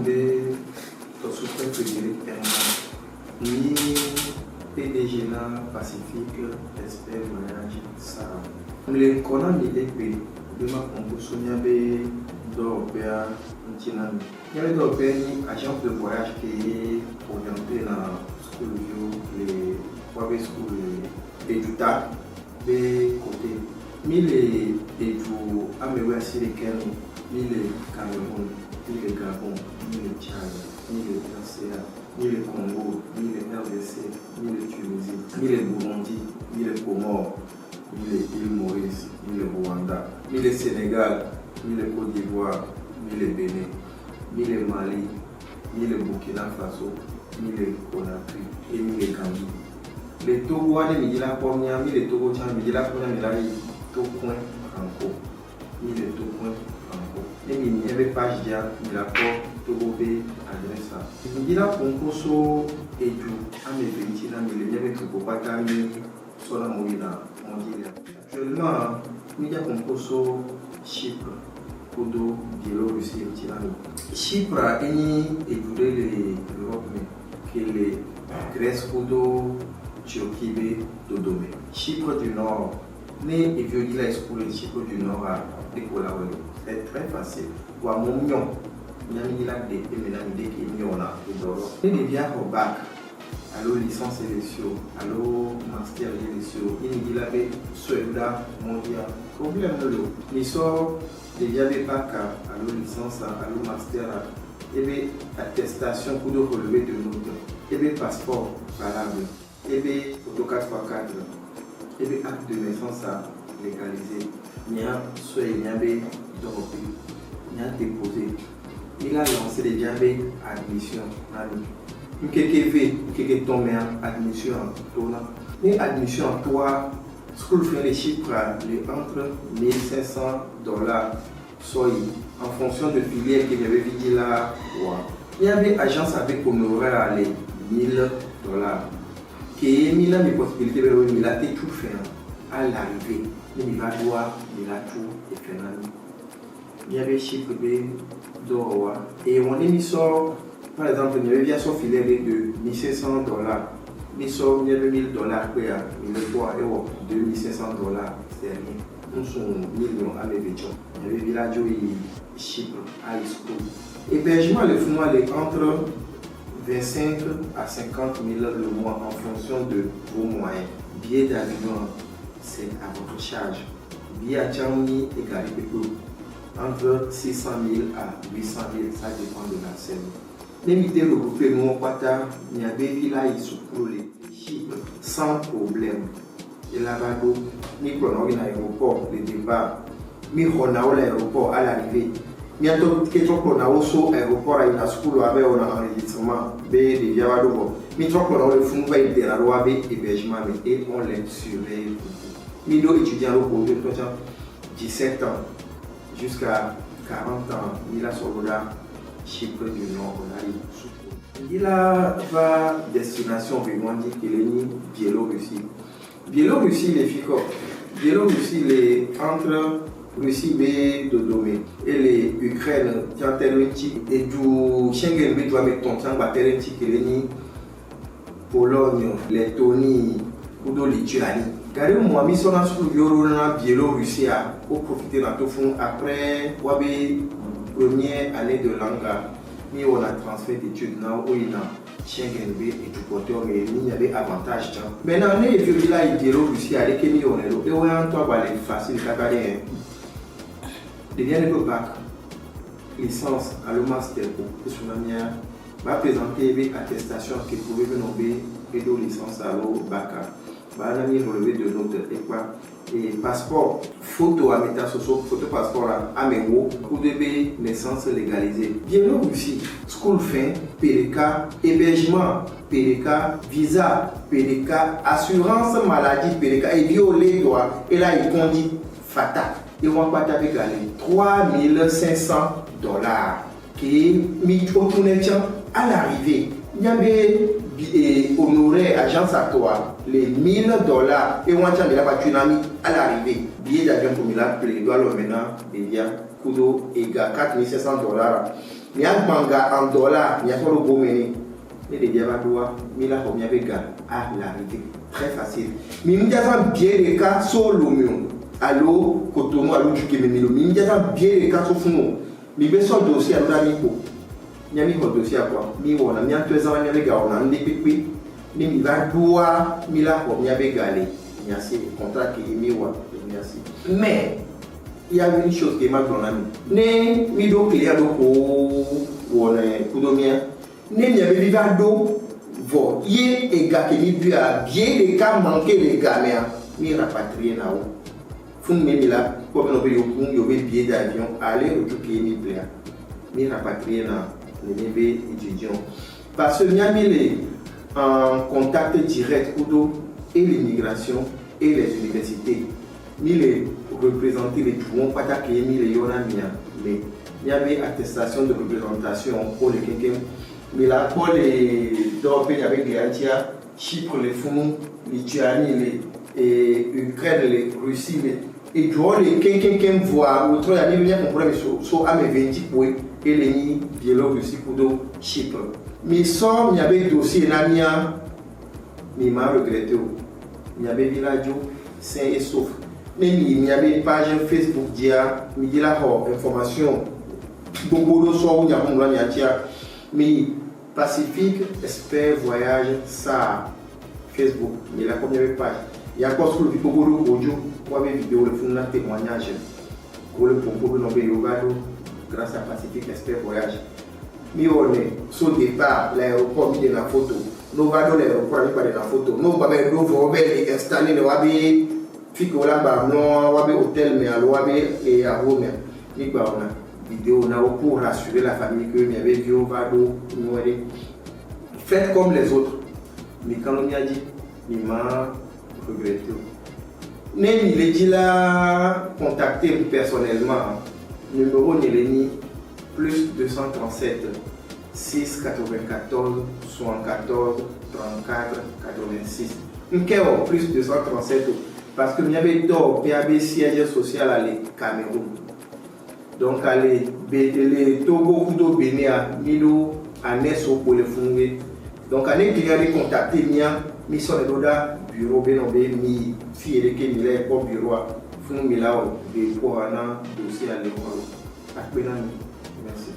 de ton super Frédéric Herman, ni PDG na Pacifique, expert voyage, ça. Les connards n'étaient de ma composition, il y avait d'Européens, il y avait d'Européens, agents de voyage qui est orienté dans school les private school et du tas des côtés. Mille et du Améoué Siriken, mille Cameroun, mille Gabon, mille Tchad, mille RCA, mille Congo, mille RDC, mille Tunisie, mille Burundi, mille Comores, mille îles Maurice, mille Rwanda, mille Sénégal, mille Côte d'Ivoire, mille Bénin, mille Mali, mille Burkina Faso, mille Conakry et mille Gambie. Les Togo, les Togo, les Togo, Tocoin Franco, il est Tocoin Franco. Et il n'y avait pas de rapport Togo B adresse. Il y a un concours et du Amélique, il y avait tout pour pas terminer sur la Moïna. Actuellement, il y a un concours Chypre, Kodo, Biélorussie et Chypre a édulé l'Europe, que les Grèce, Kodo, Turquie, Dodome. Chypre du Nord. Mais il veut dire la school de Chypre du Nord à l'école. C'est très facile. Ou à mon mion, il y a mis là des péménamides qui est mion là. Il y a au bac, allo licence élection, allo master élection. Il y a des soldats mondiaux. Problème de l'eau. Il sort il y a des bacs, allo licence, allo master. Et bien, attestation pour de relever de notes. Et bien, passeport valable. Et bien, photo 4x4. Et bien, acte de naissance à légaliser. Il y a soit il y a des il y a déposé. Il a lancé les diabètes admission. Il y a tombé en admission en tournant. Mais admission en toi, ce que fait les chiffres, les entre $1,500, soit en fonction de filière que j'avais dit là. Il y avait agence avec honoraire à les $1,000. Qui est mis là mes possibilités, mais il a tout fait à l'arrivée. Il va voir, il a tout et fait l'année. Il y avait Chypre d'or. Et on est mis sur, par exemple, il y avait bien son filet de $1,500. Il sort, il y avait $1,000, il y a 1,3 euros, $2,500, c'est rien. Nous sommes millions à mes vétons. Il y avait village et Chypre, à l'escoute. Hébergement, le fonds est entre 25 à 50 000 le mois en fonction de vos moyens. Billet d'avion, c'est à votre charge. Billet à Tchaouni et Garibéco, entre 600 000 à 800 000, ça dépend de la scène. Les militaires regroupés, mon pata, il y avait village pour les Chypre sans problème. Et là-bas, ni prenons l'aéroport, le départ, ni prenons l'aéroport à l'arrivée. Il y a d'autres questions qu'on a aussi aéroport à une school avec un enregistrement des Viavadovo. Mais tu vois qu'on a le fond va être la loi avec hébergement et on les surveille. Mais nos étudiants au de 17 ans jusqu'à 40 ans, il a son regard Chypre du Nord. Il a va destination vraiment dit qu'il est Biélorussie. Biélorussie les FICO. Biélorussie les entre Russie B de Domé et les Ukraine qui ont terminé et du Schengen B doit mettre ton temps à terminer qui est Pologne, Lettonie ou de Lituanie. Car moi mis sur un sous Biélorussie Biélorussie a profité dans tout fond après Wabi première année de langue mais on a transfert d'études là où il y a Schengen B et du côté mais il y avait avantage. Maintenant les vieux là Biélorussie avec qui on est là et on a un temps facile cabaret. Il y a le bac, licence, à le master pour Tsunamia, va présenter une attestation qui pouvait nommer et de licence à l'eau bac. Va aller relever de notes et quoi. Et passeport, photo à mettre sur photo passeport à Mémo, pour de naissance légalisée. Biélorussie, school fin, PDK, hébergement, PDK, visa, PDK, assurance maladie, PDK, et violer droit. Et là, il conduit fatal. Et on va pas gagner $3,500 qui est mis au tournée à l'arrivée. Il y avait honoré agence à toi les $1,000 et on va dire à l'arrivée. Billet d'avion pour Milan, il doit le maintenant, il y a Kudo et $4,500. mi a manga en dollars, mi a pas le beau mené. Et les diabadois, mi la homia vega à l'arrêté. Très facile. Mi m'y a bien les cas sur l'oignon. Allo, Cotonou, allo, du Kémémilo. Mi m'y a bien les cas sur fond. Mi vais sur le dossier à l'amico. Mi a mis le dossier à quoi? Mi on a mis en 2 ans, mi a vega, on a un dépipi. Mi va doua, mi la homia vega aller. Mi a si contrat qui est mi wa. Mais il y a une chose qui est mal dans la vie. Ne mi do clear do ko wona kudomia. Ne mi avait vivre do vo ye et gars qui mi a bien les cas manquer les gars mais mi rapatrier na o. Fun me mi la comme on veut yo billet d'avion aller retour qui mi plaît. Mi rapatrier na les bébés étudiants parce que mi a mis les en contact direct kudo et l'immigration et les universités. Mi les représenter les tout pas ta qui mi les yona mia mais il y avait attestation de représentation pour les quelqu'un mais là pour les deux pays avec les Haïtia, Chypre les fonds, Lituanie les Ukraine les Russie les et durant les quelqu'un voit autre année venir comprendre sur à mes 20 pour et les Biélorussie pour do Chypre mais ça il y avait dossier namia mais m'a regretté il y avait village sain et sauf. Il y avait une page Facebook qui a mis la information. Beaucoup de soins où il y a un peu mais Pacifique Expert Voyage ça Facebook. Mais la première page. Il y a encore sur le beaucoup de audio ou avec vidéo le fond de témoignage. Pour le concours de yoga grâce à Pacifique Expert Voyage. Mais on est sur le départ, l'aéroport mis dans la photo. Nous allons l'aéroport mis dans la photo. Nous allons installer le wabi. Fico là-bas, non, wabi hôtel, mais à l'ouabi et à Rome. Ni quoi on a vidéo, on a pour rassurer la famille que il y avait vieux vado, faites comme les autres. Mais quand on y a dit, il m'a regretté. Même il est dit là, contacter personnellement. Numéro Néleni plus 237 6 94 74 34 86. Plus 237. Parce que il y avait d'autres PAB siège social à le Cameroun. Donc, les Togo, Kudo, Bénéa, Milo, Anesso pour le fonder. Donc, à l'éclairé contacté, mi son doda bureau Bénobé, mi fille de Kémila, pour bureau, fond Milao, des pour un dossier à l'école. Merci.